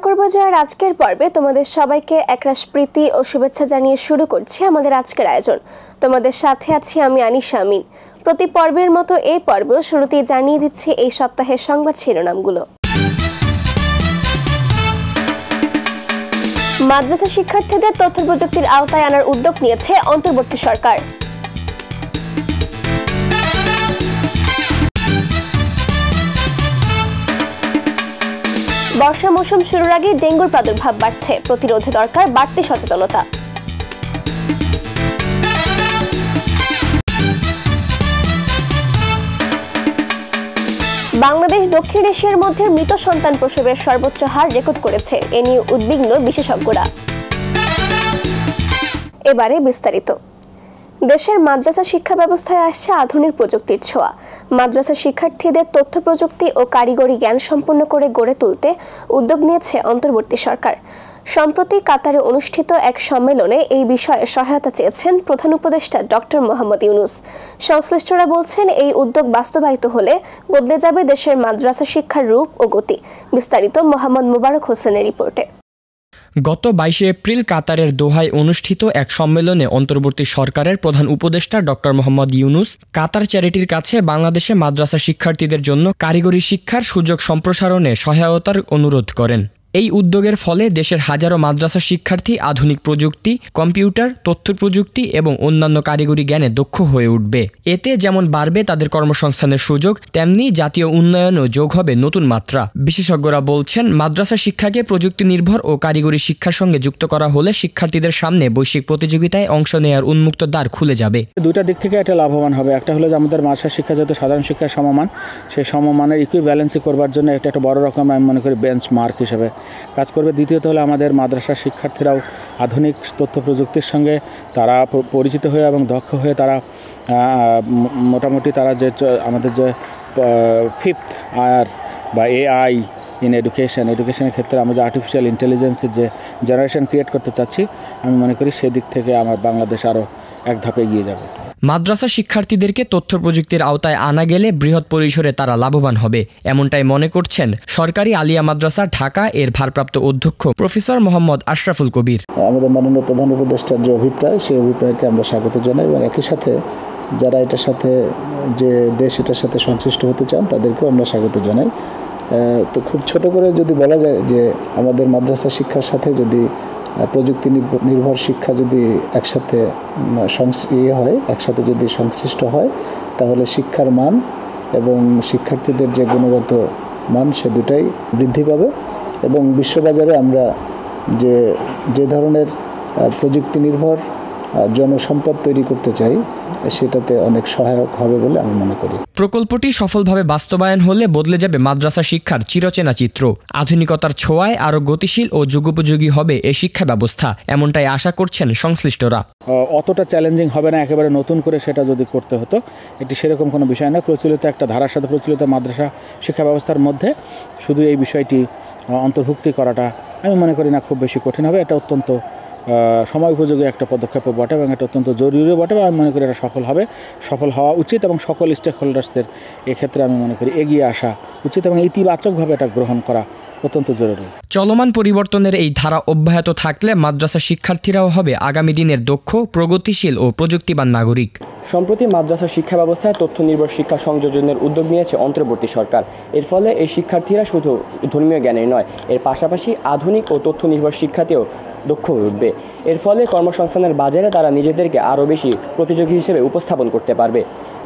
করব জয়ের আজকের পর্বে তোমাদের সবাইকে একরাশ প্রীতি ও শুভেচ্ছা জানিয়ে শুরু করছি আমাদের আজকের আয়োজন। তোমাদের সাথে আছি আমি আনিশা আমিন। প্রতি পর্বের মতো এই পর্ব শুরুতেই জানিয়ে দিচ্ছি এই সপ্তাহের সংবাদ শিরোনামগুলো। মাদ্রাসা শিক্ষার্থীদের তথ্য প্রযুক্তির আওতায় আনার উদ্যোগ নিয়েছে অন্তর্বর্তী সরকার। বর্ষা মৌসুম শুরুর আগে ডেঙ্গুর প্রাদুর্ভাব বাড়ছে, প্রতিরোধে দরকার বাড়তি সচেতনতা। বাংলাদেশ দক্ষিণ এশিয়ার মধ্যে মৃত সন্তান প্রসবের সর্বোচ্চ হার রেকর্ড করেছে, এ নিয়ে উদ্বিগ্ন বিশেষজ্ঞরা। এবারে বিস্তারিত। দেশের মাদ্রাসা শিক্ষা ব্যবস্থায় আসছে আধুনিক প্রযুক্তির ছোঁয়া। মাদ্রাসা শিক্ষার্থীদের তথ্য প্রযুক্তি ও কারিগরি জ্ঞান সম্পন্ন করে গড়ে তুলতে উদ্যোগ নিয়েছে অন্তর্বর্তী সরকার। সম্প্রতি কাতারে অনুষ্ঠিত এক সম্মেলনে এই বিষয়ে সহায়তা চেয়েছেন প্রধান উপদেষ্টা ডক্টর মোহাম্মদ ইউনূস। সংশ্লিষ্টরা বলছেন, এই উদ্যোগ বাস্তবায়িত হলে বদলে যাবে দেশের মাদ্রাসা শিক্ষার রূপ ও গতি। বিস্তারিত মোহাম্মদ মোবারক হোসেনের রিপোর্টে। গত 22 এপ্রিল কাতারের দোহায় অনুষ্ঠিত এক সম্মেলনে অন্তর্বর্তী সরকারের প্রধান উপদেষ্টা ডক্টর মোহাম্মদ ইউনূস কাতার চ্যারিটির কাছে বাংলাদেশে মাদ্রাসা শিক্ষার্থীদের জন্য কারিগরি শিক্ষার সুযোগ সম্প্রসারণে সহায়তার অনুরোধ করেন। এই উদ্যোগের ফলে দেশের হাজারো মাদ্রাসা শিক্ষার্থী আধুনিক প্রযুক্তি, কম্পিউটার, তথ্য প্রযুক্তি এবং অন্যান্য কারিগরি জ্ঞানে দক্ষ হয়ে উঠবে। এতে যেমন বাড়বে তাদের কর্মসংস্থানের সুযোগ, তেমনি জাতীয় উন্নয়নও যোগ হবে নতুন মাত্রা। বিশেষজ্ঞরা বলছেন, মাদ্রাসা শিক্ষাকে প্রযুক্তি নির্ভর ও কারিগরি শিক্ষার সঙ্গে যুক্ত করা হলে শিক্ষার্থীদের সামনে বৈশ্বিক প্রতিযোগিতায় অংশ নেওয়ার উন্মুক্ত দ্বার খুলে যাবে। দুইটা দিক থেকে এটা লাভবান হবে। একটা হলো যে আমাদের মাদ্রাসা শিক্ষা যেহেতু সাধারণ শিক্ষার সমমান, সেই সমমানের ইকুইব্যালেন্সি করবার জন্য এটা একটা বড় রকম আমি মনে করি বেঞ্চমার্ক হিসেবে কাজ করবে। দ্বিতীয়ত হলো আমাদের মাদ্রাসার শিক্ষার্থীরাও আধুনিক তথ্য প্রযুক্তির সঙ্গে তারা পরিচিত হয়ে এবং দক্ষ হয়ে তারা মোটামুটি তারা যে আমাদের যে ফিফথ আয়ার বা এআই ইন এডুকেশনের ক্ষেত্রে আমরা যে আর্টিফিশিয়াল ইন্টেলিজেন্সের যে জেনারেশন ক্রিয়েট করতে চাচ্ছি, আমি মনে করি সেদিক থেকে আমার বাংলাদেশ আরও এক ধাপে এগিয়ে যাবে। মাদ্রাসা শিক্ষার্থীদেরকে তথ্য প্রযুক্তির আওতায় আনা গেলে বৃহৎ পরিসরে তারা লাভবান হবে, এমনটাই মনে করছেন সরকারি আলিয়া মাদ্রাসা ঢাকা এর ভারপ্রাপ্ত অধ্যক্ষ প্রফেসর মোহাম্মদ আশরাফুল কবির। আমাদের মাননীয় প্রধান উপদেষ্টার যে অভিপ্রায়, সেই অভিপ্রায়কে আমরা স্বাগত জানাই এবং একই সাথে যারা এটার সাথে যে দেশ এটার সাথে সংশ্লিষ্ট হতে চান তাদেরকেও আমরা স্বাগত জানাই। তো খুব ছোট করে যদি বলা যায় যে আমাদের মাদ্রাসা শিক্ষার সাথে যদি প্রযুক্তি নির্ভর শিক্ষা যদি একসাথে একসাথে যদি সংশ্লিষ্ট হয়, তাহলে শিক্ষার মান এবং শিক্ষার্থীদের যে গুণগত মান সে দুটাই বৃদ্ধি পাবে এবং বিশ্ববাজারে আমরা যে ধরনের প্রযুক্তি নির্ভর জনসম্পদ তৈরি করতে চাই, সেটাতে অনেক সহায়ক হবে বলে আমি মনে করি। প্রকল্পটি সফলভাবে বাস্তবায়ন হলে বদলে যাবে মাদ্রাসা শিক্ষার চিরচেনা চিত্র। আধুনিকতার ছোঁয়ায় আরও গতিশীল ও যুগোপযোগী হবে এই শিক্ষা ব্যবস্থা, এমনটাই আশা করছেন সংশ্লিষ্টরা। অতটা চ্যালেঞ্জিং হবে না একেবারে নতুন করে সেটা যদি করতে হতো, এটি সেরকম কোনো বিষয় না। প্রচলিত একটা ধারার সাথে প্রচলিত মাদ্রাসা শিক্ষা ব্যবস্থার মধ্যে শুধু এই বিষয়টি অন্তর্ভুক্তি করাটা আমি মনে করি না খুব বেশি কঠিন হবে। এটা অত্যন্ত সময় উপযোগী একটা পদক্ষেপ বটে এবং এটা অত্যন্ত জরুরি বটে। আমি মনে করি এটা সফল হওয়া উচিত এবং সকল স্টেক হোল্ডার্সদের এক্ষেত্রে আমি মনে করি এগিয়ে আসা উচিত এবং ইতিবাচকভাবে এটা গ্রহণ করা অত্যন্ত জরুরি। চলমান পরিবর্তনের এই ধারা অব্যাহত থাকলে মাদ্রাসা শিক্ষার্থীরাও হবে আগামী দিনের দক্ষ, প্রগতিশীল ও প্রযুক্তিবান নাগরিক। সম্প্রতি মাদ্রাসা শিক্ষা ব্যবস্থায় তথ্য নির্ভর শিক্ষা সংযোজনের উদ্যোগ নিয়েছে অন্তর্বর্তী সরকার। এর ফলে এই শিক্ষার্থীরা শুধু ধর্মীয় জ্ঞানেই নয়, এর পাশাপাশি আধুনিক ও তথ্য নির্ভর শিক্ষাতেও দক্ষ হয়ে উঠবে। এর ফলে কর্মসংস্থানের বাজারে তারা নিজেদেরকে আরও বেশি প্রতিযোগী হিসেবে উপস্থাপন করতে পারবে।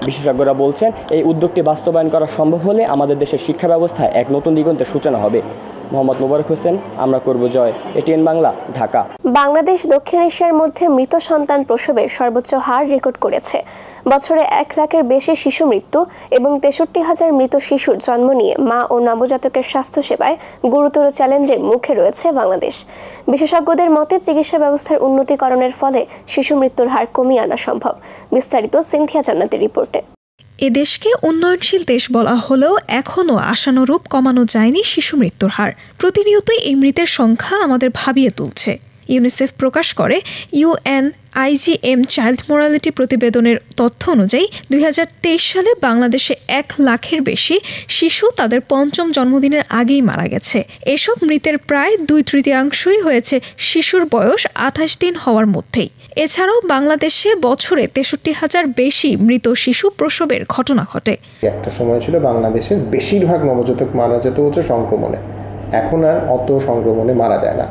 বিশেষজ্ঞরা বলছেন, এই উদ্যোগটি বাস্তবায়ন করা সম্ভব হলে আমাদের দেশের শিক্ষা ব্যবস্থায় এক নতুন দিগন্তের সূচনা হবে। মোহাম্মদ মোবারক হোসেন, আমরা করব জয়, এটিএন বাংলা, ঢাকা। বাংলাদেশ দক্ষিণ এশিয়ার মধ্যে মৃত সন্তান প্রসবের সর্বোচ্চ হার রেকর্ড করেছে। বছরে 1 লাখের বেশি শিশু মৃত্যু এবং 63,000 মৃত শিশুর জন্ম নিয়ে মা ও নবজাতকের স্বাস্থ্যসেবায় গুরুতর চ্যালেঞ্জের মুখে রয়েছে বাংলাদেশ। বিশেষজ্ঞদের মতে, চিকিৎসা ব্যবস্থার উন্নতিকরণের ফলে শিশু মৃত্যুর হার কমিয়ে আনা সম্ভব। বিস্তারিত সিনথিয়া জান্নাতের রিপোর্টে। এদেশকে উন্নয়নশীল দেশ বলা হলেও এখনও আশানুরূপ কমানো যায়নি শিশু মৃত্যুর হার। প্রতিনিয়তই এই মৃতের সংখ্যা আমাদের ভাবিয়ে তুলছে। ইউনিসেফ প্রকাশ করে UNIGM চাইল্ড মোরালিটি প্রতিবেদনের তথ্য অনুযায়ী 2023 সালে বাংলাদেশে 1 লাখের বেশি শিশু তাদের 5ম জন্মদিনের আগেই মারা গেছে। এসব মৃতের প্রায় 2/3 হয়েছে শিশুর বয়স 28 দিন হওয়ার মধ্যেই। এছাড়াও বাংলাদেশে বছরে 63,000 বেশি মৃত শিশু প্রসবের ঘটনা ঘটে। একটা সময় ছিল বাংলাদেশের বেশিরভাগ নবজাতক মারা যেত হচ্ছে সংক্রমণে, এখন আর অত সংক্রমণে মারা যায় না।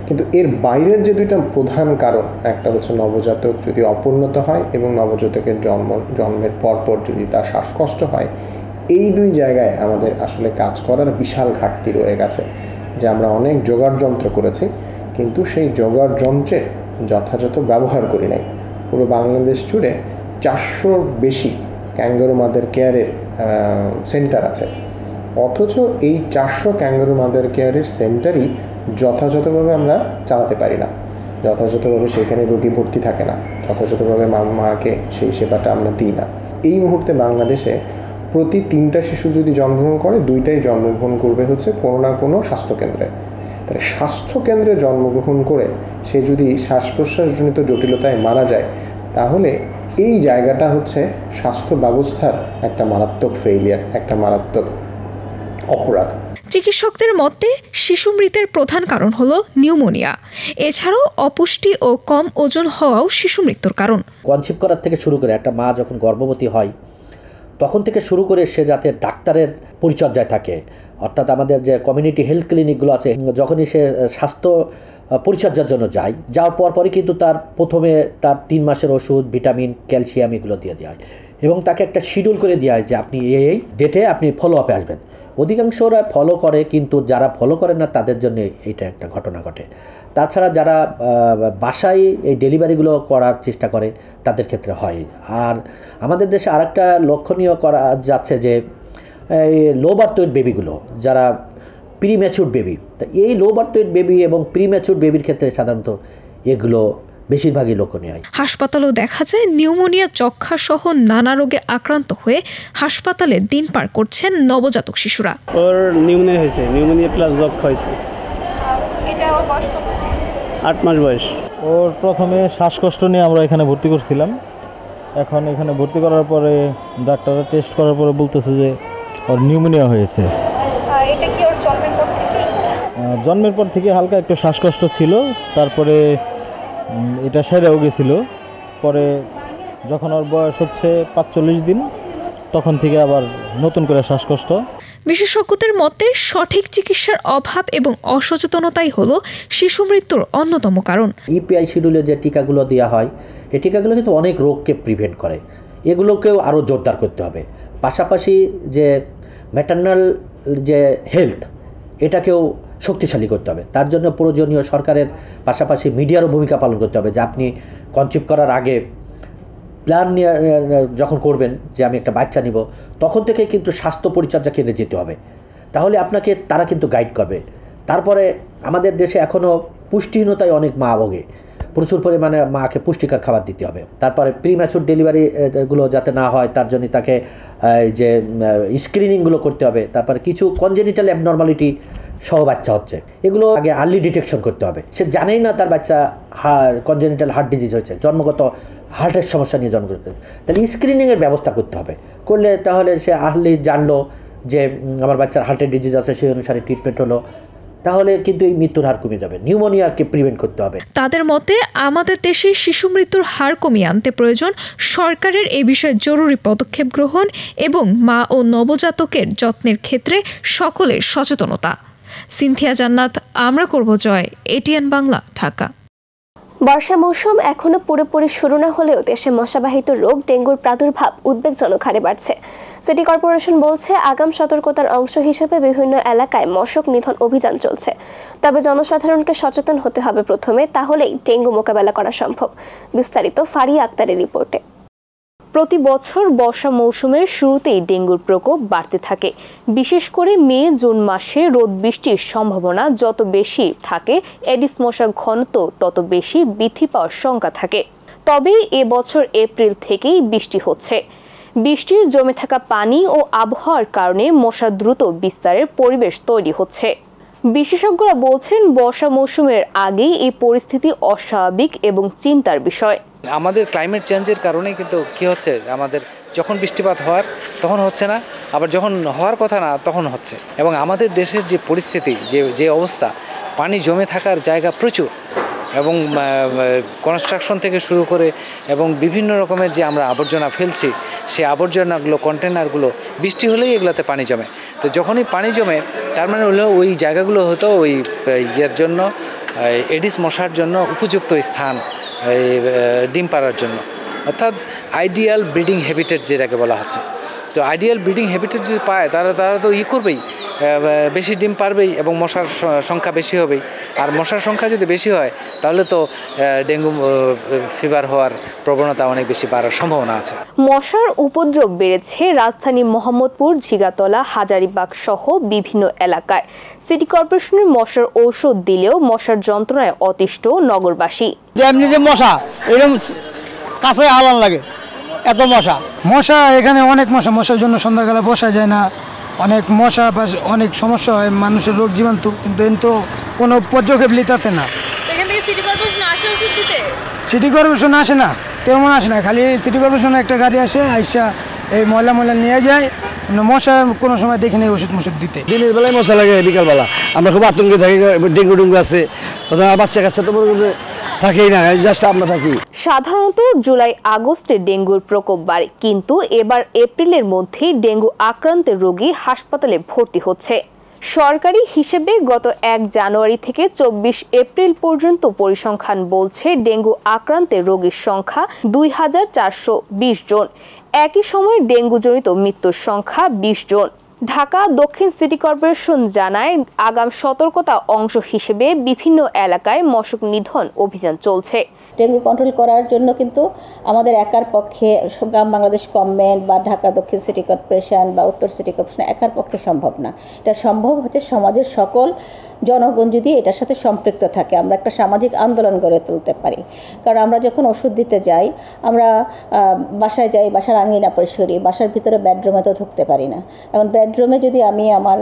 কিন্তু এর বাইরের যে দুইটা প্রধান কারণ, একটা হচ্ছে নবজাতক যদি অপূর্ণতা হয় এবং নবজাতকের জন্মের পরপর যদি তার শ্বাসকষ্ট হয়, এই দুই জায়গায় আমাদের আসলে কাজ করার বিশাল ঘাটতি রয়ে গেছে। যে আমরা অনেক জোগাড় যন্ত্র করেছি, কিন্তু সেই জোগাড় যন্ত্রের যথাযথ ব্যবহার করি নাই। পুরো বাংলাদেশ জুড়ে 400 বেশি ক্যাঙ্গারু মাদার কেয়ারের সেন্টার আছে, অথচ এই 400 ক্যাঙ্গারু মাদার কেয়ারের সেন্টারই যথাযথভাবে আমরা চালাতে পারি না। যথাযথভাবে সেখানে রোগী ভর্তি থাকে না, যথাযথভাবে মাকে সেই সেবাটা আমরা দিই না। এই মুহূর্তে বাংলাদেশে প্রতি 3টা শিশু যদি জন্মগ্রহণ করে, 2টাই জন্মগ্রহণ করবে হচ্ছে কোনো না কোনো স্বাস্থ্যকেন্দ্রে। তাহলে স্বাস্থ্যকেন্দ্রে জন্মগ্রহণ করে সে যদি শ্বাস প্রশ্বাসজনিত জটিলতায় মারা যায়, তাহলে এই জায়গাটা হচ্ছে স্বাস্থ্য ব্যবস্থার একটা মারাত্মক ফেইলিয়ার, একটা মারাত্মক অপরাধ। চিকিৎসকদের মতে শিশু মৃতের প্রধান কারণ হলো নিউমোনিয়া। এছাড়াও অপুষ্টি ও কম ওজন হওয়াও শিশু মৃত্যুর কারণ। কনসিভ করার থেকে শুরু করে একটা মা যখন গর্ভবতী হয় তখন থেকে শুরু করে সে যাতে ডাক্তারের পরিচর্যায় থাকে, অর্থাৎ আমাদের যে কমিউনিটি হেলথ ক্লিনিকগুলো আছে, যখনই সে স্বাস্থ্য পরিচর্যার জন্য যায়, যাওয়ার পরই কিন্তু তার প্রথমে তার 3 মাসের ওষুধ, ভিটামিন, ক্যালসিয়াম এগুলো দিয়ে দেওয়া হয় এবং তাকে একটা শিডিউল করে দেওয়া হয় যে আপনি এই ডেটে আপনি ফলো আপে আসবেন। অধিকাংশরা ফলো করে, কিন্তু যারা ফলো করে না তাদের জন্য এইটা একটা ঘটনা ঘটে। তাছাড়া যারা বাসায় এই ডেলিভারিগুলো করার চেষ্টা করে তাদের ক্ষেত্রে হয়। আর আমাদের দেশে আরেকটা লক্ষণীয় করা যাচ্ছে যে এই লো বার্থ ওয়েট বেবিগুলো, যারা প্রিম্যাচুর বেবি, তা এই লো বার্থ ওয়েট বেবি এবং প্রিম্যাচুর বেবির ক্ষেত্রে সাধারণত এগুলো বেশিরভাগই লক্ষণীয় হয়। হাসপাতালেও দেখা যায় নিউমোনিয়া, যক্ষ্মা সহ নানা রোগে আক্রান্ত হয়ে হাসপাতালে দিন পার করছেন নবজাতক শিশুরা। ওর নিউমোনিয়া হয়েছে, নিউমোনিয়া প্লাস যক্ষ্মা হয়েছে। 8 মাস বয়স। ওর প্রথমে শ্বাসকষ্ট নিয়ে আমরা এখানে ভর্তি করছিলাম। এখন এখানে ভর্তি করার পরে ডাক্তাররা টেস্ট করার পরে বলতেছে যে ওর নিউমোনিয়া হয়েছে। এটা কি ওর জন্মের পর থেকে হালকা একটু শ্বাসকষ্ট ছিল, তারপরে এটা সেরেও গেছিল। পরে যখন ওর বয়স হচ্ছে 45 দিন, তখন থেকে আবার নতুন করে শ্বাসকষ্ট। বিশেষজ্ঞদের মতে সঠিক চিকিৎসার অভাব এবং অসচেতনতাই হলো শিশু মৃত্যুর অন্যতম কারণ। ইপিআই শিডিউলে যে টিকাগুলো দেওয়া হয়, এই টিকাগুলো কিন্তু অনেক রোগকে প্রিভেন্ট করে, এগুলোকেও আরও জোরদার করতে হবে। পাশাপাশি যে ম্যাটারনাল যে হেলথ, এটাকেও শক্তিশালী করতে হবে। তার জন্য প্রয়োজনীয় সরকারের পাশাপাশি মিডিয়ারও ভূমিকা পালন করতে হবে, যে আপনি কনসিভ করার আগে প্ল্যান নিয়ে যখন করবেন যে আমি একটা বাচ্চা নিব, তখন থেকে কিন্তু স্বাস্থ্য পরিচর্যা কেন্দ্রে যেতে হবে, তাহলে আপনাকে তারা কিন্তু গাইড করবে। তারপরে আমাদের দেশে এখনও পুষ্টিহীনতায় অনেক মা ভোগে, প্রচুর পরিমাণে মাকে পুষ্টিকর খাবার দিতে হবে। তারপরে প্রিম্যাচুর ডেলিভারিগুলো যাতে না হয় তার জন্য তাকে যে স্ক্রিনিংগুলো করতে হবে। তারপরে কিছু কনজেনিটাল অ্যাবনর্মালিটি সহ বাচ্চা হচ্ছে, এগুলো আগে আর্লি ডিটেকশন করতে হবে। সে জানেই না তার বাচ্চা কনজেনিটাল হার্ট ডিজিজ হয়েছে, জন্মগত হার্টের সমস্যা নিয়ে জন্ম করতে, তাহলে স্ক্রিনিংয়ের ব্যবস্থা করতে হবে। করলে তাহলে সে আর্লি জানলো যে আমার বাচ্চার হার্টের ডিজিজ আছে, সেই অনুসারে ট্রিটমেন্ট হলো, তাহলে কিন্তু এই মৃত্যুর হার কমে যাবে। নিউমোনিয়াকে প্রিভেন্ট করতে হবে। তাদের মতে আমাদের দেশে শিশু মৃত্যুর হার কমিয়ে আনতে প্রয়োজন সরকারের এই বিষয়ে জরুরি পদক্ষেপ গ্রহণ এবং মা ও নবজাতকের যত্নের ক্ষেত্রে সকলের সচেতনতা। সিনথিয়া জান্নাত, আমরা করব জয়, এটিএন বাংলা, ঢাকা। বর্ষা মৌসুম এখনো পুরোপুরি শুরু না হলেও দেশে মশাবাহিত রোগ ডেঙ্গুর প্রাদুর্ভাব উদ্বেগজনক হারে বাড়ছে। সিটি কর্পোরেশন বলছে আগাম সতর্কতার অংশ হিসেবে বিভিন্ন এলাকায় মশক নিধন অভিযান চলছে। তবে জনসাধারণকে সচেতন হতে হবে প্রথমে, তাহলেই ডেঙ্গু মোকাবেলা করা সম্ভব। বিস্তারিত ফারিয়া আক্তারের রিপোর্টে। প্রতি বছর বর্ষা মৌসুমের শুরুতেই ডেঙ্গুর প্রকোপ বাড়তে থাকে। বিশেষ করে মে জুন মাসে রোদ বৃষ্টির সম্ভাবনা যত বেশি থাকে, এডিস মশার ঘনত্ব তত বেশি বৃদ্ধি পাওয়ার শঙ্কা থাকে। তবে এবছর এপ্রিল থেকেই বৃষ্টি হচ্ছে। বৃষ্টির জমে থাকা পানি ও আবহাওয়ার কারণে মশা দ্রুত বিস্তারের পরিবেশ তৈরি হচ্ছে। বিশেষজ্ঞরা বলছেন বর্ষা মৌসুমের আগেই এই পরিস্থিতি অস্বাভাবিক এবং চিন্তার বিষয়। আমাদের ক্লাইমেট চেঞ্জের কারণে কিন্তু কি হচ্ছে, আমাদের যখন বৃষ্টিপাত হওয়ার তখন হচ্ছে না, আবার যখন হওয়ার কথা না তখন হচ্ছে। এবং আমাদের দেশের যে পরিস্থিতি, যে অবস্থা, পানি জমে থাকার জায়গা প্রচুর, এবং কনস্ট্রাকশন থেকে শুরু করে এবং বিভিন্ন রকমের যে আমরা আবর্জনা ফেলছি, সেই আবর্জনাগুলো, কন্টেনারগুলো বৃষ্টি হলেই এগুলোতে পানি জমে। তো যখনই পানি জমে তার মানে হলো ওই জায়গাগুলো হতো ওই ইয়ের জন্য, এডিস মশার জন্য উপযুক্ত স্থান ডিম পাড়ার জন্য, অর্থাৎ আইডিয়াল ব্রিডিং হ্যাবিটেট যেটাকে বলা হচ্ছে। তো আইডিয়াল ব্রিডিং হ্যাবিটেট যদি পায় তারা তো করবেই, বেশি ডিম পারবেই এবং মশার সংখ্যা বেশি হবেই। আর মশার সংখ্যা যদি বেশি হয় তাহলে তো ডেঙ্গু ফিভার হওয়ার প্রবণতা অনেক বেশি বাড়ার সম্ভাবনা আছে। মশার উপদ্রব বেড়েছে রাজধানী মোহাম্মদপুর, ঝিগাতলা, হাজারীবাগ সহ বিভিন্ন এলাকায়। সিটি কর্পোরেশনের মশার ঔষধ দিলেও মশার যন্ত্রণায় অতিষ্ঠ নগরবাসী। এমনি যে মশা এরকম কাছে হালান লাগে, এত মশা এখানে অনেক মশার জন্য সন্ধ্যাবেলা বসা যায় না, অনেক মশা, অনেক সমস্যা হয়, মানুষের রোগ জীবাণু কিন্তু কোনো পর্যক্ষেপ নিতেছে না। সিটি কর্পোরেশন আসে না, তেমন আসে না, খালি সিটি কর্পোরেশনের একটা গাড়ি আসে, আইসা এই ময়লা নিয়ে যায়। মশা কোনো সময় দেখি নেই ওষুধ দিতে। দিনের বেলায় মশা লাগে, বিকালবেলা আমরা খুব আতঙ্কে থাকি, ডেঙ্গু আছে, বাচ্চা কাচ্চা তো থাকেই না, জাস্ট আমরা থাকি। সাধারণত জুলাই আগস্টে ডেঙ্গুর প্রকোপ বাড়ে, কিন্তু এবার এপ্রিলের মধ্যেই ডেঙ্গু আক্রান্তের রোগী হাসপাতালে ভর্তি হচ্ছে। সরকারি হিসেবে গত 1 জানুয়ারি থেকে 24 এপ্রিল পর্যন্ত পরিসংখ্যান বলছে ডেঙ্গু আক্রান্তের রোগীর সংখ্যা 2420 জন। একই সময়ে ডেঙ্গুজনিত মৃত্যুর সংখ্যা 20 জন। ঢাকা দক্ষিণ সিটি কর্পোরেশন জানায়, আগাম সতর্কতা অংশ হিসেবে বিভিন্ন এলাকায় মশক নিধন অভিযান চলছে। ডেঙ্গু কন্ট্রোল করার জন্য কিন্তু আমাদের একার পক্ষে, গ্রাম বাংলাদেশ গভর্নমেন্ট বা ঢাকা দক্ষিণ সিটি কর্পোরেশন বা উত্তর সিটি কর্পোরেশন একার পক্ষে সম্ভব না। এটা সম্ভব হচ্ছে সমাজের সকল জনগণ যদি এটার সাথে সম্পৃক্ত থাকে, আমরা একটা সামাজিক আন্দোলন গড়ে তুলতে পারি। কারণ আমরা যখন ওষুধ দিতে যাই, আমরা বাসায় যাই, বাসার আঙিনা পরিসরি, বাসার ভিতরে বেডরুমে তো ঢুকতে পারি না। এখন বেডরুমে যদি আমি আমার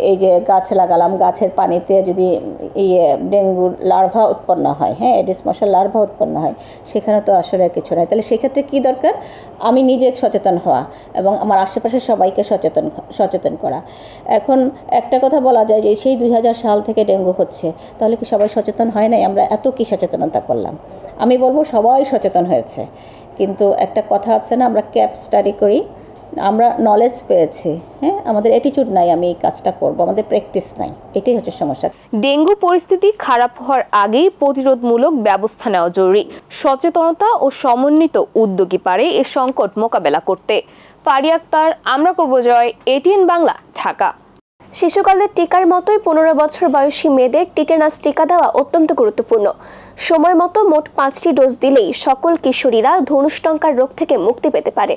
এই যে গাছ লাগালাম, গাছের পানিতে যদি ডেঙ্গুর লার্ভা উৎপন্ন হয়, হ্যাঁ, এডিস মশার লার্ভা উৎপন্ন হয়, সেখানে তো আসলে কিছু নাই। তাহলে সেক্ষেত্রে কী দরকার? আমি নিজে সচেতন হওয়া এবং আমার আশেপাশে সবাইকে সচেতন করা। এখন একটা কথা বলা যায় যে সেই 2000 সাল থেকে ডেঙ্গু হচ্ছে, তাহলে কি সবাই সচেতন হয় নাই? আমরা এত কি সচেতনতা করলাম? আমি বলবো সবাই সচেতন হয়েছে, কিন্তু একটা কথা আছে না, আমরা ক্যাপ স্টাডি করি, আমরা নলেজ পেয়েছি, হ্যাঁ, আমাদের অ্যাটিটিউড নাই, আমি এই কাজটা করব, আমাদের প্র্যাকটিস নাই, এটাই হচ্ছে সমস্যা। ডেঙ্গু পরিস্থিতি খারাপ হওয়ার আগেই প্রতিরোধমূলক ব্যবস্থা নেওয়া জরুরি। সচেতনতা ও সমন্বিত উদ্যোগই পারে এ সংকট মোকাবেলা করতে। পারি আক্তার, আমরা করব জয়, ATN বাংলা, ঢাকা। শিশুকালের টিকার মতোই 15 বছর বয়সী মেয়েদের টিটেনাস টিকা দেওয়া অত্যন্ত গুরুত্বপূর্ণ। সময় মতো মোট 5টি ডোজ দিলেই সকল কিশোরীরা ধনুষ্টঙ্কার রোগ থেকে মুক্তি পেতে পারে।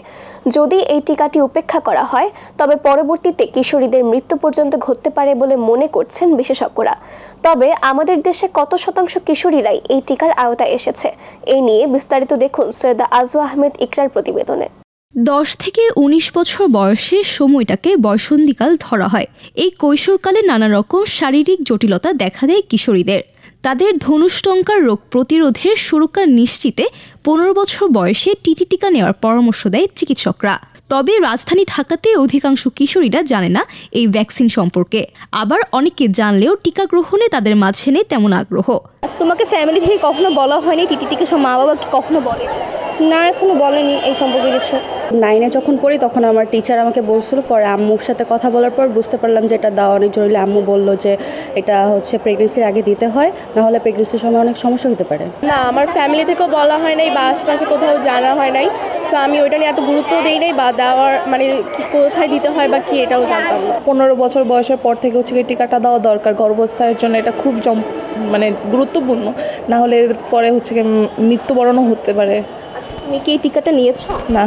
যদি এই টিকাটি উপেক্ষা করা হয় তবে পরবর্তীতে কিশোরীদের মৃত্যু পর্যন্ত ঘটতে পারে বলে মনে করছেন বিশেষজ্ঞরা। তবে আমাদের দেশে কত শতাংশ কিশোরীরাই এই টিকার আওতায় এসেছে, এই নিয়ে বিস্তারিত দেখুন সৈয়দা আজওয়া আহমেদ ইকরার প্রতিবেদনে। 10 থেকে 19 বছর বয়সের সময়টাকে বয়সন্ধিকাল ধরা হয়। এই কৈশোরকালে নানা রকম শারীরিক জটিলতা দেখা দেয় কিশোরীদের। তাদের ধনুষ্টঙ্কার রোগ প্রতিরোধের সুরক্ষা নিশ্চিতে 15 বছর বয়সে টিটি টিকা নেওয়ার পরামর্শ দেয় চিকিৎসকরা। তবে রাজধানী ঢাকাতে অধিকাংশ কিশোরীরা জানে না এই ভ্যাকসিন সম্পর্কে। আবার অনেকে জানলেও টিকা গ্রহণে তাদের মাঝে নেই তেমন আগ্রহ। তোমাকে ফ্যামিলি থেকে কখনো বলা হয়নি টিটি টিকা? মা বাবা কি কখনো বলে? না, এখনো বলেনি এই সম্পর্কে কিছু। 9-এ যখন পড়ি তখন আমার টিচার আমাকে বলছিল, পরে আম্মুর সাথে কথা বলার পর বুঝতে পারলাম যে এটা দেওয়া অনেক জরুরি। আম্মু বলল যে এটা হচ্ছে প্রেগনেন্সির আগে দিতে হয়, নাহলে প্রেগনেন্সির সময় অনেক সমস্যা হতে পারে। না, আমার ফ্যামিলি থেকেও বলা হয় নাই বা আশপাশে কোথাও জানা হয় নাই, সো আমি ওইটা নিয়ে এত গুরুত্ব দিই নাই বা দেওয়ার মানে কোথায় দিতে হয় বা কি এটাও জানতাম না। 15 বছর বয়সের পর থেকে হচ্ছে টিকাটা দেওয়া দরকার গর্ভাবস্থার জন্য। এটা খুব মানে গুরুত্বপূর্ণ, না হলে পরে হচ্ছে মৃত্যুবরণও হতে পারে। তুমি কি এই টিকাটা নিয়েছো? না।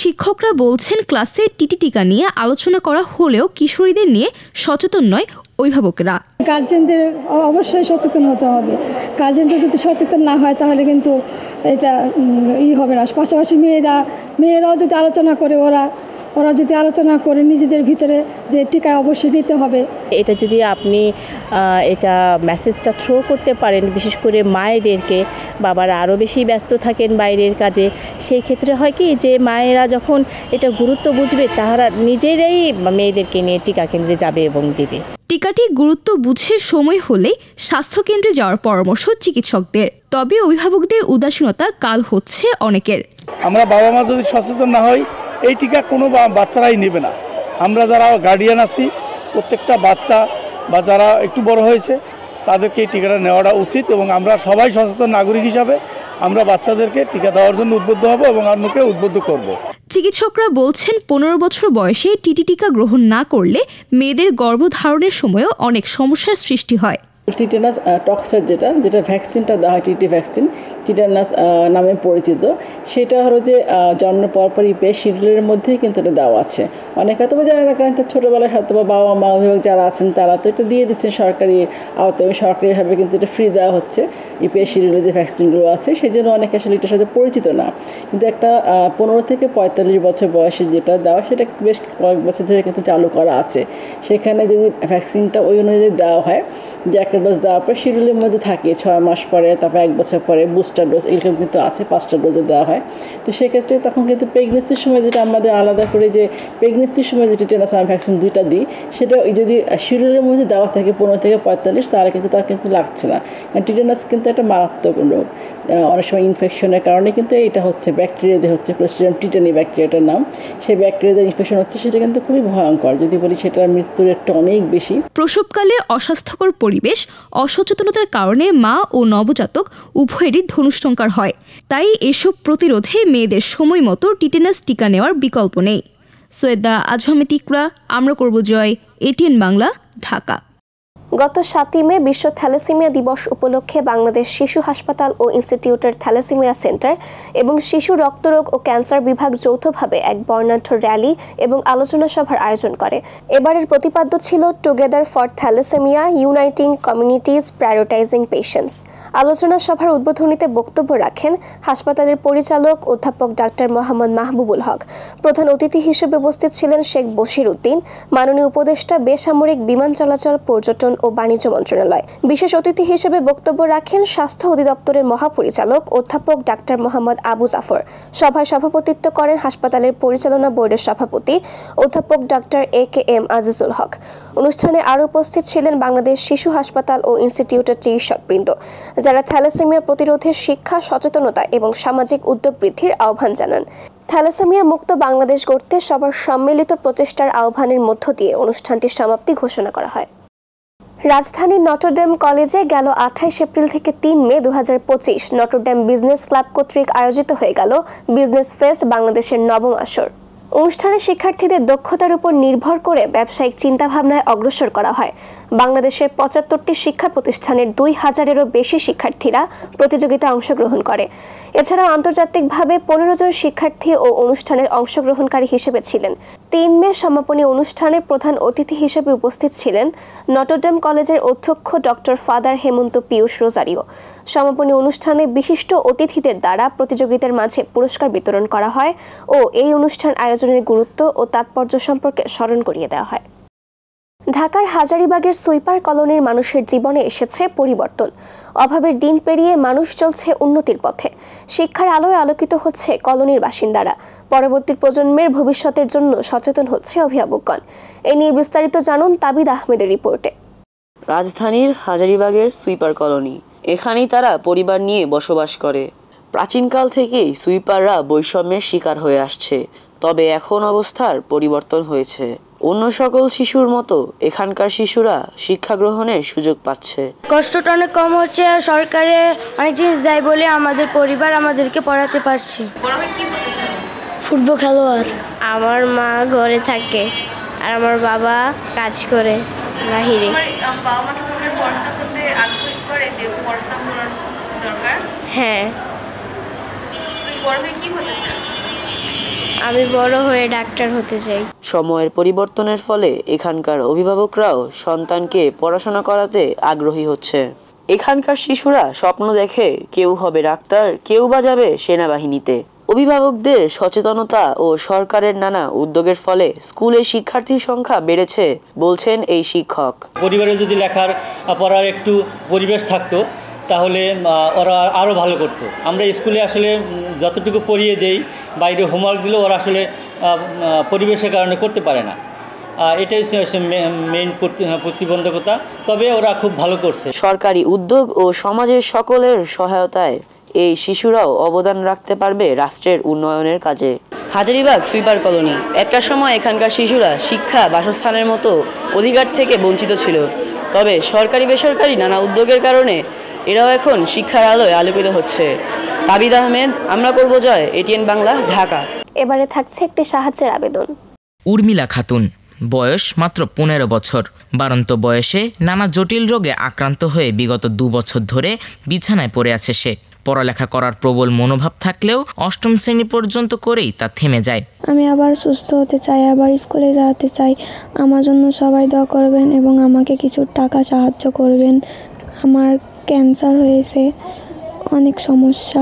শিক্ষকরা বলছেন ক্লাসে টিটি টিকা নিয়ে আলোচনা করা হলেও কিশোরীদের নিয়ে সচেতন নয় অভিভাবকেরা। গার্জেনদের অবশ্যই সচেতন হতে হবে। গার্জেনরা যদি সচেতন না হয় তাহলে কিন্তু এটা হবে না। পাশাপাশি মেয়েরাও যদি আলোচনা করে ওরা ওরা যদি আলোচনা করে নিজেদের ভিতরে যে টিকা অবশ্যই নিতে হবে। এটা যদি আপনি এটা মেসেজটা থ্রো করতে পারেন, বিশেষ করে মায়েদেরকে, বাবারা আরও বেশি ব্যস্ত থাকেন বাইরের কাজে, সেই ক্ষেত্রে হয় কি যে মায়েরা যখন এটা গুরুত্ব বুঝবে তারা নিজেরাই মেয়েদেরকে নিয়ে টিকা কেন্দ্রে যাবে এবং দেবে। টিকাটি গুরুত্ব বুঝে সময় হলে স্বাস্থ্যকেন্দ্রে যাওয়ার পরামর্শ চিকিৎসকদের। তবে অভিভাবকদের উদাসীনতা কাল হচ্ছে অনেকের। আমরা বাবা মা যদি সচেতন না হই, এই টিকা কোনো বাচ্চারাই নেবে না। আমরা যারা গার্ডিয়ান আছি, প্রত্যেকটা বাচ্চা বা যারা একটু বড় হয়েছে তাদেরকে এই টিকাটা নেওয়াটা উচিত এবং আমরা সবাই সচেতন নাগরিক হিসাবে আমরা বাচ্চাদেরকে টিকা দেওয়ার জন্য উদ্বুদ্ধ হব এবং অন্যকে উদ্বুদ্ধ করব। চিকিৎসকরা বলছেন 15 বছর বয়সে টিটি টিকা গ্রহণ না করলে মেয়েদের গর্ভধারণের সময়ও অনেক সমস্যার সৃষ্টি হয়। টিটেনাস টক্সের যেটা ভ্যাকসিনটা দেওয়া হয়, টিটি ভ্যাকসিন, টিটেনাস নামে পরিচিত, সেটা হলো যে জন্মের পরপরই শিডিউলের মধ্যেই কিন্তু এটা দেওয়া আছে। অনেকে হয়তো যারা না কারণ ছোটোবেলায় হয়তো বাবা মা অভিভাবক যারা আছেন তারা তো এটা দিয়ে দিচ্ছেন সরকারি আওতায়, সরকারিভাবে কিন্তু এটা ফ্রি দেওয়া হচ্ছে। ইপিএস শিডিউলের যে ভ্যাকসিনগুলো আছে সেই জন্য অনেকে আসলে এটার সাথে পরিচিত না। কিন্তু একটা 15 থেকে 45 বছর বয়সে যেটা দেওয়া সেটা বেশ কয়েক বছর ধরে কিন্তু চালু করা আছে। সেখানে যদি ভ্যাকসিনটা ওই অনুযায়ী দেওয়া হয়, যে একটা ডোজ দেওয়ার পর শিডিউলের মধ্যে থাকে 6 মাস পরে, তারপর 1 বছর পরে বুস্টার ডোজ, এরকম কিন্তু আছে 5টা ডোজে দেওয়া হয়। তো সেক্ষেত্রে তখন কিন্তু প্রেগনেন্সির সময় যেটা আমাদের আলাদা করে যে প্রেগনেন্সির সময় যে টিটেনাস ভ্যাকসিন 2টা দিই, সেটা যদি শিডিউলের মধ্যে দেওয়া থাকে 15 থেকে 45, তাহলে কিন্তু তার কিন্তু লাগছে না। কারণ টিটেনাস কিন্তু একটা মারাত্মক রোগ, অনেক সময় ইনফেকশনের কারণে কিন্তু এটা হচ্ছে, ব্যাকটেরিয়া দিয়ে হচ্ছে, ক্লোস্ট্রিডিয়াম টিটানি ব্যাকটেরিয়াটার নাম, সেই ব্যাকটেরিয়া দিয়ে ইনফেকশন হচ্ছে, সেটা কিন্তু খুবই ভয়ঙ্কর। যদি বলি সেটার মৃত্যুর রেটটা অনেক বেশি। প্রসবকালে অস্বাস্থ্যকর পরিবেশ, অসচেতনতার কারণে মা ও নবজাতক উভয়েরই ধনুষ্টঙ্কার হয়। তাই এসব প্রতিরোধে মেয়েদের সময় মতো টিটেনাস টিকা নেওয়ার বিকল্প নেই। সৈয়দা আজহামে তিকরা, আমরা করব জয়, এটিএন বাংলা, ঢাকা। গত 7 মে বিশ্ব থ্যালাসেমিয়া দিবস উপলক্ষে বাংলাদেশ শিশু হাসপাতাল ও ইনস্টিটিউটের থ্যালাসেমিয়া সেন্টার এবং শিশু রক্তরোগ ও ক্যান্সার বিভাগ যৌথভাবে এক বর্ণাঢ্য র্যালি এবং আলোচনা সভার আয়োজন করে। এবারের প্রতিপাদ্য ছিল together for thalassemia, uniting communities, prioritising patients. আলোচনা সভার উদ্বোধনীতে বক্তব্য রাখেন হাসপাতালের পরিচালক অধ্যাপক ডাক্তার মোহাম্মদ মাহবুবুল হক। প্রধান অতিথি হিসেবে উপস্থিত ছিলেন শেখ বশির উদ্দিন, মাননীয় উপদেষ্টা, বেসামরিক বিমান চলাচল, পর্যটন ও বাণিজ্য মন্ত্রণালয়। বিশেষ অতিথি হিসেবে বক্তব্য রাখেন স্বাস্থ্য অধিদপ্তরের মহাপরিচালক অধ্যাপক ডাক্তার মোহাম্মদ আবু জাফর। সভায় সভাপতিত্ব করেন হাসপাতালের পরিচালনা বোর্ডের সভাপতি অধ্যাপক ডাক্তার AKM আজিজুল হক। অনুষ্ঠানে আরও উপস্থিত ছিলেন বাংলাদেশ শিশু হাসপাতাল ও ইনস্টিটিউটের চিকিৎসকবৃন্দ, যারা থ্যালাসেমিয়া প্রতিরোধে শিক্ষা, সচেতনতা এবং সামাজিক উদ্যোগ বৃদ্ধির আহ্বান জানান। থ্যালাসেমিয়া মুক্ত বাংলাদেশ গড়তে সবার সম্মিলিত প্রচেষ্টার আহ্বানের মধ্য দিয়ে অনুষ্ঠানটির সমাপ্তি ঘোষণা করা হয়। রাজধানীর নটরডেম কলেজে গেল 28 এপ্রিল থেকে 3 মে 2025 নটরডেম বিজনেস ক্লাব কর্তৃক আয়োজিত হয়ে গেল বিজনেস ফেস্ট বাংলাদেশের 9ম আসর। অনুষ্ঠানে শিক্ষার্থীদের দক্ষতার উপর নির্ভর করে ব্যবসায়িক চিন্তাভাবনায় অগ্রসর করা হয়। বাংলাদেশের 75টি শিক্ষা প্রতিষ্ঠানের 2000-এরও বেশি শিক্ষার্থীরা প্রতিযোগিতায় অংশগ্রহণ করে। এছাড়াও আন্তর্জাতিকভাবে 15 জন শিক্ষার্থী ও অনুষ্ঠানের অংশগ্রহণকারী হিসেবে ছিলেন। 3 মে সমাপনী অনুষ্ঠানে প্রধান অতিথি হিসেবে উপস্থিত ছিলেন নটরডেম কলেজের অধ্যক্ষ ডক্টর ফাদার হেমন্ত পিয়ুষ রোজারিও। সমাপনী অনুষ্ঠানে বিশিষ্ট অতিথিদের দ্বারা প্রতিযোগিতার মাঝে পুরস্কার বিতরণ করা হয় ও এই অনুষ্ঠান আয়োজনের গুরুত্ব ও তাৎপর্য সম্পর্কে স্মরণ করিয়ে দেওয়া হয়। ঢাকার হাজারীবাগের সুইপার কলোনির মানুষের জীবনে এসেছে পরিবর্তন। অভাবের দিন পেরিয়ে মানুষ চলছে উন্নতির পথে। শিক্ষার আলোয় আলোকিত হচ্ছে কলোনির বাসিন্দারা। পরবর্তী প্রজন্মের ভবিষ্যতের জন্য সচেতন হচ্ছে অভিভাবকগণ। এ নিয়ে বিস্তারিত জানুন তাবিদ আহমেদের রিপোর্টে। রাজধানীর হাজারীবাগের সুইপার কলোনি, এখানেই তারা পরিবার নিয়ে বসবাস করে। প্রাচীনকাল থেকেই সুইপাররা বৈষম্যের শিকার হয়ে আসছে, তবে এখন অবস্থার পরিবর্তন হয়েছে। অন্য সকল শিশুর মতো এখানকার শিশুরা শিক্ষা গ্রহণের সুযোগ পাচ্ছে। কষ্টটা অনেক কম হচ্ছে, সরকারে অনেক জিনিস দেয় বলে আমাদের পরিবার আমাদেরকে পড়াতে পারছে। ফুটবল খেলোয়াড়। আমার মা ঘরে থাকে আর আমার বাবা কাজ করে বাহিরে। হ্যাঁ। আমি বড় হয়ে ডাক্তার হতে চাই। সময়ের পরিবর্তনের ফলে এখানকার অভিভাবকরাও সন্তানকে পড়াশোনা করাতে আগ্রহী হচ্ছে। এখানকার শিশুরা স্বপ্ন দেখে কেউ হবে ডাক্তার, কেউ বা যাবে সেনাবাহিনীতে। অভিভাবকদের সচেতনতা ও সরকারের নানা উদ্যোগের ফলে স্কুলে শিক্ষার্থীর সংখ্যা বেড়েছে বলছেন এই শিক্ষক। পরিবারে যদি লেখার পড়ার একটু পরিবেশ থাকতো তাহলে ওরা আরও ভালো করতো। আমরা স্কুলে আসলে যতটুকু পড়িয়ে দেই, বাইরে হোমওয়ার্ক দিলেও ওরা আসলে পরিবেশের কারণে করতে পারে না। এটাই মেইন প্রতিবন্ধকতা, তবে ওরা খুব ভালো করছে। সরকারি উদ্যোগ ও সমাজের সকলের সহায়তায় এই শিশুরাও অবদান রাখতে পারবে রাষ্ট্রের উন্নয়নের কাজে। হাজারীবাগ সুইপার কলোনি, একটা সময় এখানকার শিশুরা শিক্ষা, বাসস্থানের মতো অধিকার থেকে বঞ্চিত ছিল। তবে সরকারি বেসরকারি নানা উদ্যোগের কারণে এরাও এখন শিক্ষার আলোয় আলোকিত হচ্ছে। তাবিদ আহমেদ, আমরা করব জয়, এটিএন বাংলা, ঢাকা। এবারে থাকছে একটি সাহায্যের আবেদন। উর্মিলা খাতুন, বয়স মাত্র 15 বছর। বাড়ন্ত বয়সে নানা জটিল রোগে আক্রান্ত হয়ে বিগত 2 বছর ধরে বিছানায় পড়ে আছে সে। পড়ালেখা করার প্রবল মনোভাব থাকলেও 8ম শ্রেণী পর্যন্ত করেই তা থেমে যায়। আমি আবার সুস্থ হতে চাই, আবার স্কুলে যেতে চাই। আমার জন্য সবাই দোয়া করবেন এবং আমাকে কিছু টাকা সাহায্য করবেন। আমার ক্যান্সার হয়েছে, অনেক সমস্যা।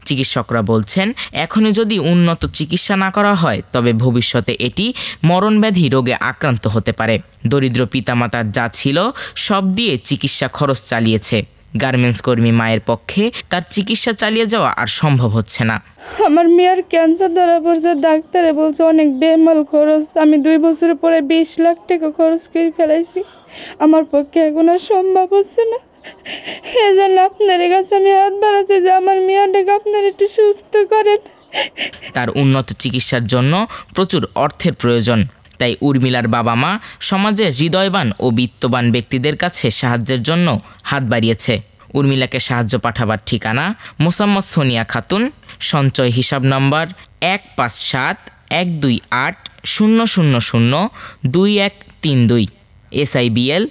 চিকিৎসকরা বলছেন এখনই যদি উন্নত চিকিৎসা না করা হয় তবে ভবিষ্যতে এটি মরণব্যাধি রোগে আক্রান্ত হতে পারে। দরিদ্র পিতামাতার যা ছিল সব দিয়ে চিকিৎসা খরচ চালিয়েছে। গার্মেন্টস কর্মী মায়ের পক্ষে তার চিকিৎসা চালিয়ে যাওয়া আর সম্ভব হচ্ছে না। আমার মেয়ের ক্যান্সার ধরা পড়ছে, ডাক্তারে বলছে অনেক বেমাল খরচ। আমি 2 বছর পরে 20 লাখ টাকা খরচ করে ফেলাইছি। আমার পক্ষে এখন আর সম্ভব হচ্ছে না। এজন্য আপনার কাছে আমি হাত বাড়াচ্ছি যে আমার মেয়েটাকে আপনারা একটু সুস্থ করেন। তার উন্নত চিকিৎসার জন্য প্রচুর অর্থের প্রয়োজন। তাই উর্মিলার বাবা মা সমাজের হৃদয়বান ও বিত্তবান ব্যক্তিদের কাছে সাহায্যের জন্য হাত বাড়িয়েছে। উর্মিলাকে সাহায্য পাঠাবার ঠিকানা মোসাম্মদ সোনিয়া খাতুন, সঞ্চয় হিসাব নম্বর 157-128-000-2132, SIBL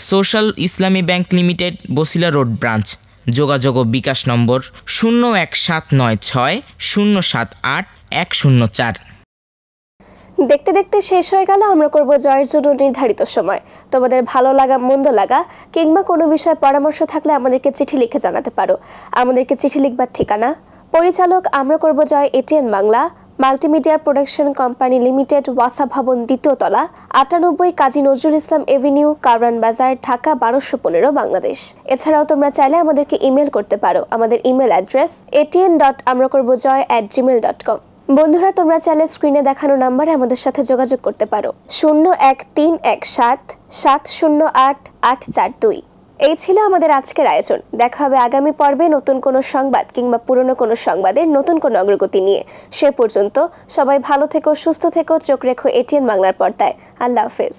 সোশ্যাল ইসলামী bank limited, Basila road branch. যোগাযোগ ও বিকাশ নম্বর 01796078104। দেখতে দেখতে শেষ হয়ে গেল আমরা করব জয়ের জন্য নির্ধারিত সময়। তোমাদের ভালো লাগা, মন্দ লাগা কিংবা কোনো বিষয়ে পরামর্শ থাকলে আমাদেরকে চিঠি লিখে জানাতে পারো। আমাদেরকে চিঠি লিখবার ঠিকানা পরিচালক আমরা করব জয়, ATN Bangla, multimedia production company limited, ওয়াসা ভবন, 2য় তলা, 98 কাজী নজরুল ইসলাম এভিনিউ, কারওয়ান বাজার, ঢাকা 1215, বাংলাদেশ। এছাড়াও তোমরা চাইলে আমাদেরকে ইমেল করতে পারো। আমাদের ইমেল অ্যাড্রেস atn.amrakorbojoy@gmail.com। বন্ধুরা, তোমরা চাইলে স্ক্রিনে দেখানো নাম্বারে আমাদের সাথে যোগাযোগ করতে পারো 01317708842। এই ছিল আমাদের আজকের আয়োজন। দেখা হবে আগামী পর্বে নতুন কোনো সংবাদ কিংবা পুরনো কোনো সংবাদের নতুন কোনো অগ্রগতি নিয়ে। সে পর্যন্ত সবাই ভালো থেকো, সুস্থ থেকো, চোখ রেখো এটিএন বাংলার পর্দায়। আল্লাহ হাফেজ।